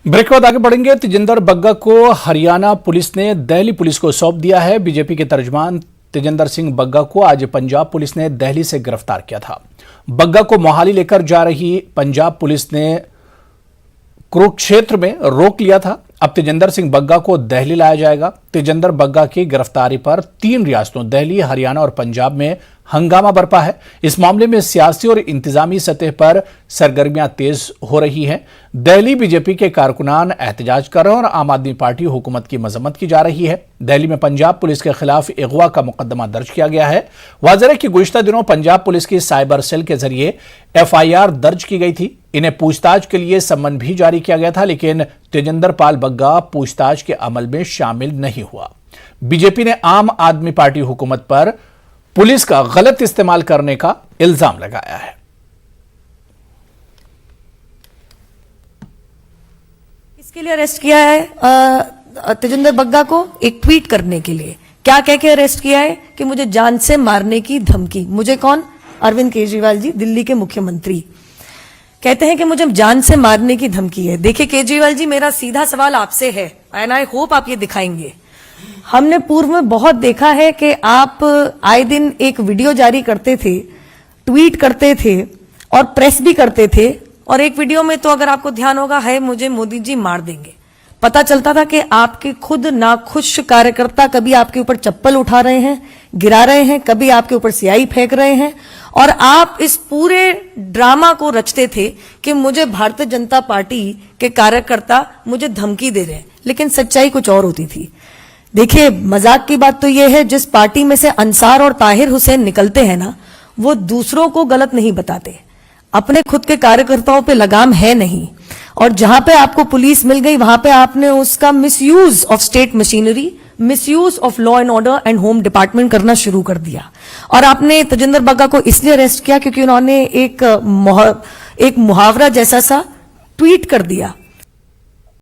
Break के बाद आगे बढ़ेंगे। तेजिंदर बग्गा को हरियाणा पुलिस ने दिल्ली पुलिस को सौंप दिया है। बीजेपी के तर्जमान तेजिंदर सिंह बग्गा को आज पंजाब पुलिस ने दिल्ली से गिरफ्तार किया था। बग्गा को मोहाली लेकर जा रही पंजाब पुलिस ने कुरुक्षेत्र में रोक लिया था। अब तेजिंदर सिंह बग्गा को दिल्ली लाया जाएगा। तेजिंदर बग्गा की गिरफ्तारी पर 3 रियासतों दिल्ली, हरियाणा और पंजाब में हंगामा बरपा है। इस मामले में सियासी और इंतजामी सतह पर सरगर्मियां तेज हो रही हैं। दिल्ली बीजेपी के कारकुनान एहतजाज कर रहे हैं और आम आदमी पार्टी हुकूमत की मजम्मत की जा रही है। दिल्ली में पंजाब पुलिस के खिलाफ अगवा का मुकदमा दर्ज किया गया है। वाज़ेह है कि गुज़िश्ता दिनों पंजाब पुलिस की साइबर सेल के जरिए FIR दर्ज की गई थी। इन्हें पूछताछ के लिए सम्मन भी जारी किया गया था, लेकिन तेजिंदर पाल बग्गा पूछताछ के अमल में शामिल नहीं हुआ। बीजेपी ने आम आदमी पार्टी हुकूमत पर पुलिस का गलत इस्तेमाल करने का इल्जाम लगाया है। इसके लिए अरेस्ट किया है तेजिंदर बग्गा को एक ट्वीट करने के लिए। क्या कह के अरेस्ट किया है कि मुझे जान से मारने की धमकी। मुझे कौन? अरविंद केजरीवाल जी, दिल्ली के मुख्यमंत्री, कहते हैं कि मुझे जान से मारने की धमकी है। देखिए केजरीवाल जी, मेरा सीधा सवाल आपसे है एंड आई होप आप ये दिखाएंगे। हमने पूर्व में बहुत देखा है कि आप आए दिन एक वीडियो जारी करते थे, ट्वीट करते थे और प्रेस भी करते थे। और एक वीडियो में तो अगर आपको ध्यान होगा, है मुझे मोदी जी मार देंगे। पता चलता था कि आपके खुद नाखुश कार्यकर्ता कभी आपके ऊपर चप्पल उठा रहे हैं, गिरा रहे हैं, कभी आपके ऊपर स्याही फेंक रहे हैं। और आप इस पूरे ड्रामा को रचते थे कि मुझे भारतीय जनता पार्टी के कार्यकर्ता मुझे धमकी दे रहे हैं, लेकिन सच्चाई कुछ और होती थी। देखिए मजाक की बात तो यह है, जिस पार्टी में से अंसार और ताहिर हुसैन निकलते हैं ना, वो दूसरों को गलत नहीं बताते, अपने खुद के कार्यकर्ताओं पे लगाम है नहीं। और जहां पे आपको पुलिस मिल गई, वहां पे आपने उसका misuse of state machinery, misuse of law and order and home department करना शुरू कर दिया। और आपने तेजिंदर बग्गा को इसलिए अरेस्ट किया क्योंकि उन्होंने एक मुहावरा जैसा सा ट्वीट कर दिया